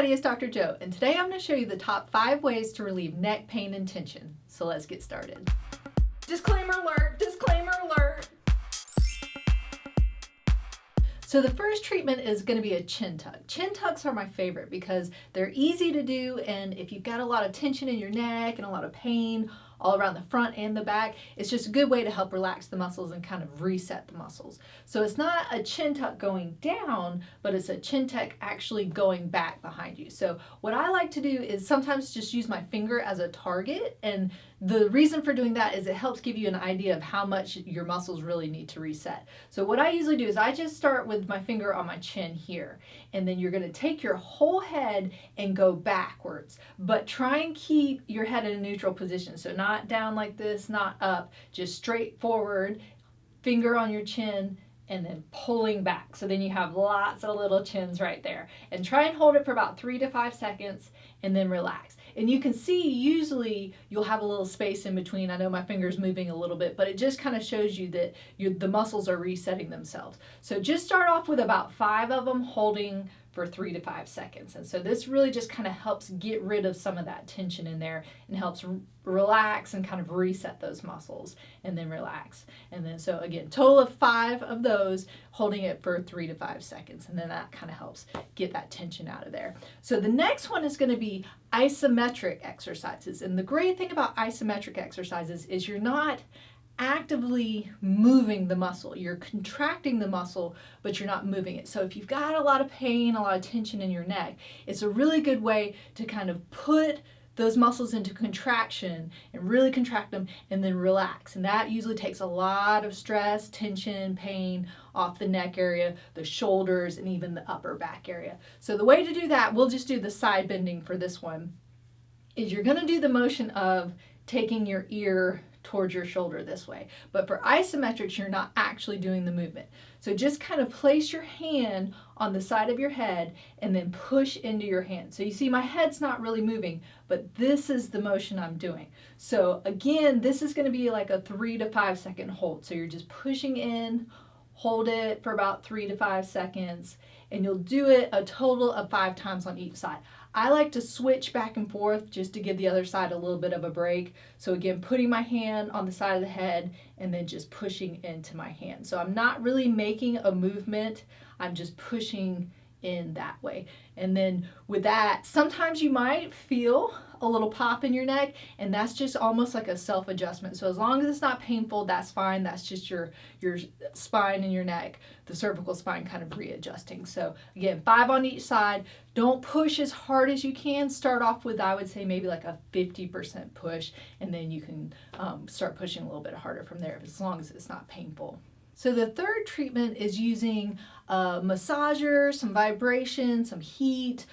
everybody, it's Dr. Joe, and today I'm going to show you the top 5 ways to relieve neck pain and tension. So let's get started. Disclaimer alert, disclaimer alert. So the first treatment is going to be a chin tuck. Chin tucks are my favorite because they're easy to do, and if you've got a lot of tension in your neck and a lot of pain all around the front and the back, it's just a good way to help relax the muscles and kind of reset the muscles. So it's not a chin tuck going down, but it's a chin tuck actually going back behind you. So what I like to do is sometimes just use my finger as a target, and the reason for doing that is it helps give you an idea of how much your muscles really need to reset. So what I usually do is I just start with my finger on my chin here, and then you're going to take your whole head and go backwards, but try and keep your head in a neutral position. So not down like this, not up, just straight forward, finger on your chin, and then pulling back. So then you have lots of little chins right there. And try and hold it for about 3 to 5 seconds and then relax. And you can see usually you'll have a little space in between. I know my finger's moving a little bit, but it just kind of shows you that the muscles are resetting themselves. So just start off with about 5 of them, holding for 3 to 5 seconds. And so this really just kind of helps get rid of some of that tension in there and helps relax and kind of reset those muscles, and then relax. And then so again, total of 5 of those, holding it for 3 to 5 seconds. And then that kind of helps get that tension out of there. So the next one is going to be isometric exercises. And the great thing about isometric exercises is you're not actively moving the muscle. You're contracting the muscle, but you're not moving it. So if you've got a lot of pain, a lot of tension in your neck, it's a really good way to kind of put those muscles into contraction and really contract them and then relax. And that usually takes a lot of stress, tension, pain off the neck area, the shoulders, and even the upper back area. So the way to do that, we'll just do the side bending for this one, is you're going to do the motion of taking your ear towards your shoulder this way. But for isometrics, you're not actually doing the movement. So just kind of place your hand on the side of your head and then push into your hand. So you see my head's not really moving, but this is the motion I'm doing. So again, this is going to be like a 3 to 5 second hold. So you're just pushing in, hold it for about 3 to 5 seconds, and you'll do it a total of 5 times on each side. I like to switch back and forth just to give the other side a little bit of a break. So again, putting my hand on the side of the head and then just pushing into my hand. So I'm not really making a movement, I'm just pushing in that way. And then with that, sometimes you might feel a little pop in your neck, and that's just almost like a self-adjustment. So as long as it's not painful, that's fine. That's just your spine and your neck, the cervical spine kind of readjusting. So again, 5 on each side. Don't push as hard as you can. Start off with, I would say, maybe like a 50% push, and then you can start pushing a little bit harder from there, as long as it's not painful. So the third treatment is using a massager, some vibration, some heat,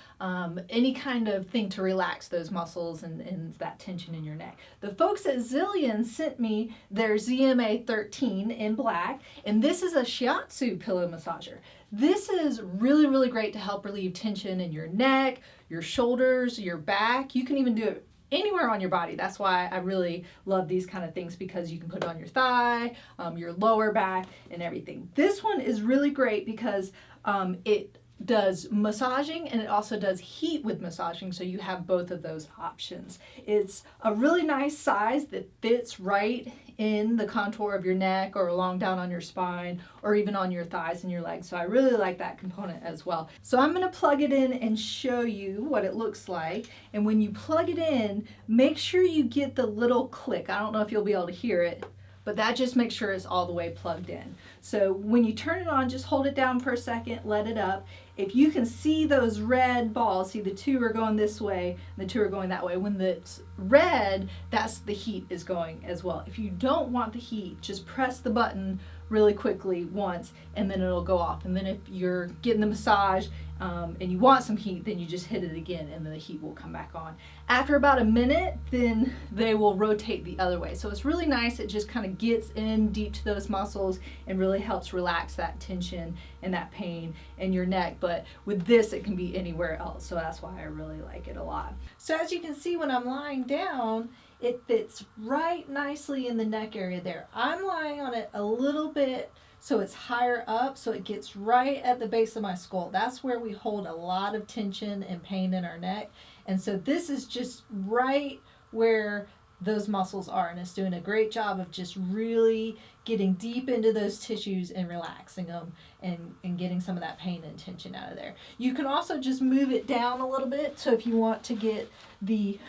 any kind of thing to relax those muscles and that tension in your neck. The folks at Zyllion sent me their ZMA-13 in black, and this is a Shiatsu pillow massager. This is really, really great to help relieve tension in your neck, your shoulders, your back. You can even do it anywhere on your body. That's why I really love these kind of things, because you can put it on your thigh, your lower back, and everything. This one is really great because it does massaging and it also does heat with massaging, so you have both of those options. It's a really nice size that fits right in the contour of your neck or along down on your spine or even on your thighs and your legs. So I really like that component as well. So I'm going to plug it in and show you what it looks like. And when you plug it in, make sure you get the little click. I don't know if you'll be able to hear it, but that just makes sure it's all the way plugged in. So when you turn it on, just hold it down for a second, let it up. If you can see those red balls, see the 2 are going this way and the 2 are going that way. When it's red, that's the heat is going as well. If you don't want the heat, just press the button really quickly once and then it'll go off. And then if you're getting the massage and you want some heat, then you just hit it again and then the heat will come back on. After about a minute, then they will rotate the other way. So it's really nice. It just kind of gets in deep to those muscles and really helps relax that tension and that pain in your neck. But with this, it can be anywhere else. So that's why I really like it a lot. So as you can see, when I'm lying down, it fits right nicely in the neck area there. I'm lying on it a little bit so it's higher up, so it gets right at the base of my skull. That's where we hold a lot of tension and pain in our neck. And so this is just right where those muscles are, and it's doing a great job of just really getting deep into those tissues and relaxing them and getting some of that pain and tension out of there. You can also just move it down a little bit, so if you want to get the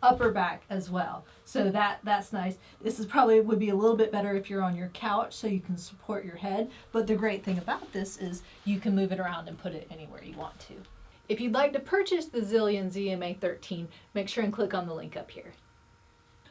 upper back as well. So that's nice. This is probably would be a little bit better if you're on your couch so you can support your head, but the great thing about this is you can move it around and put it anywhere you want to. If you'd like to purchase the Zyllion ZMA-13, make sure and click on the link up here.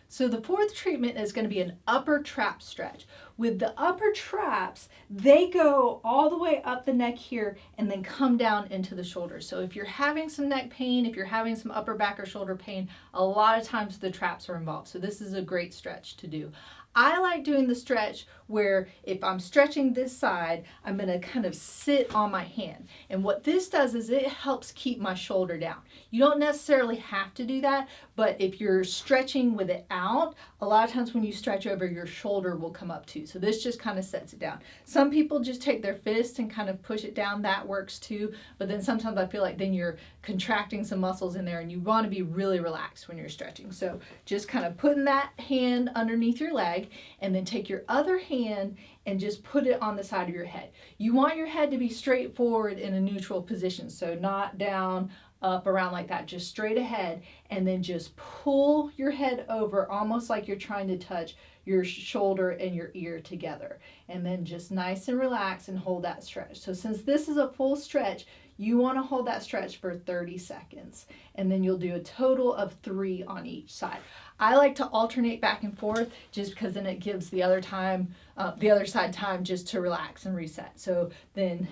So the fourth treatment is going to be an upper trap stretch. With the upper traps, they go all the way up the neck here and then come down into the shoulders. So if you're having some neck pain, if you're having some upper back or shoulder pain, a lot of times the traps are involved. So this is a great stretch to do. I like doing the stretch where if I'm stretching this side, I'm going to kind of sit on my hand. And what this does is it helps keep my shoulder down. You don't necessarily have to do that, but if you're stretching with it out, a lot of times when you stretch over, your shoulder will come up too. So this just kind of sets it down. Some people just take their fist and kind of push it down. That works too. But then sometimes I feel like then you're contracting some muscles in there and you want to be really relaxed when you're stretching. So just kind of putting that hand underneath your leg and then take your other hand and just put it on the side of your head. You want your head to be straight forward in a neutral position. So not down, up, around like that, just straight ahead, and then just pull your head over almost like you're trying to touch your shoulder and your ear together. And then just nice and relax and hold that stretch. So since this is a full stretch, you want to hold that stretch for 30 seconds. And then you'll do a total of 3 on each side. I like to alternate back and forth just because then it gives the other side time just to relax and reset. So then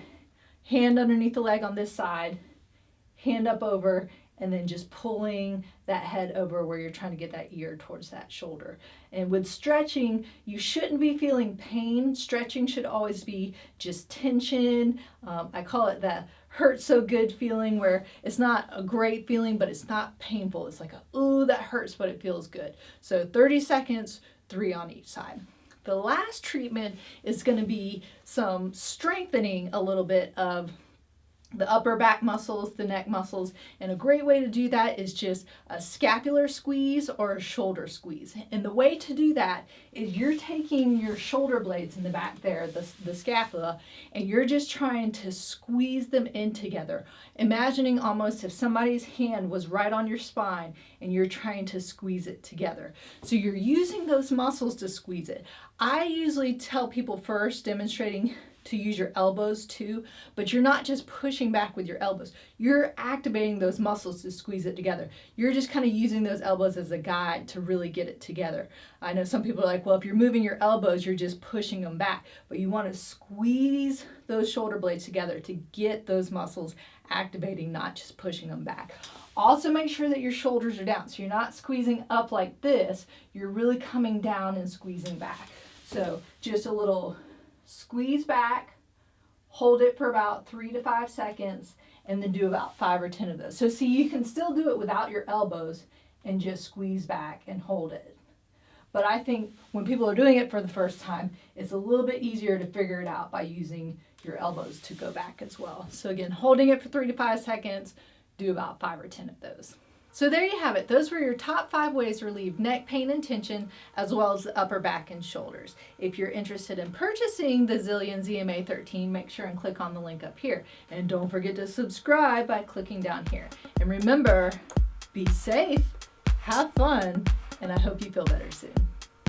hand underneath the leg on this side, hand up over, and then just pulling that head over where you're trying to get that ear towards that shoulder. And with stretching, you shouldn't be feeling pain. Stretching should always be just tension. I call it the hurt so good feeling, where it's not a great feeling, but it's not painful. It's like, ooh, that hurts, but it feels good. So 30 seconds, 3 on each side. The last treatment is going to be some strengthening a little bit of the upper back muscles, the neck muscles, and a great way to do that is just a scapular squeeze or a shoulder squeeze. And the way to do that is you're taking your shoulder blades in the back there, the scapula, and you're just trying to squeeze them in together, imagining almost if somebody's hand was right on your spine and you're trying to squeeze it together. So you're using those muscles to squeeze it. I usually tell people first, demonstrating to use your elbows too, but you're not just pushing back with your elbows. You're activating those muscles to squeeze it together. You're just kind of using those elbows as a guide to really get it together. I know some people are like, well, if you're moving your elbows, you're just pushing them back, but you want to squeeze those shoulder blades together to get those muscles activating, not just pushing them back. Also make sure that your shoulders are down. So you're not squeezing up like this, you're really coming down and squeezing back. So just a little squeeze back, hold it for about 3 to 5 seconds, and then do about 5 or 10 of those. So see, you can still do it without your elbows and just squeeze back and hold it. But I think when people are doing it for the first time, it's a little bit easier to figure it out by using your elbows to go back as well. So again, holding it for 3 to 5 seconds, do about 5 or 10 of those. So there you have it. Those were your top 5 ways to relieve neck pain and tension, as well as the upper back and shoulders. If you're interested in purchasing the Zyllion ZMA-13, make sure and click on the link up here. And don't forget to subscribe by clicking down here. And remember, be safe, have fun, and I hope you feel better soon.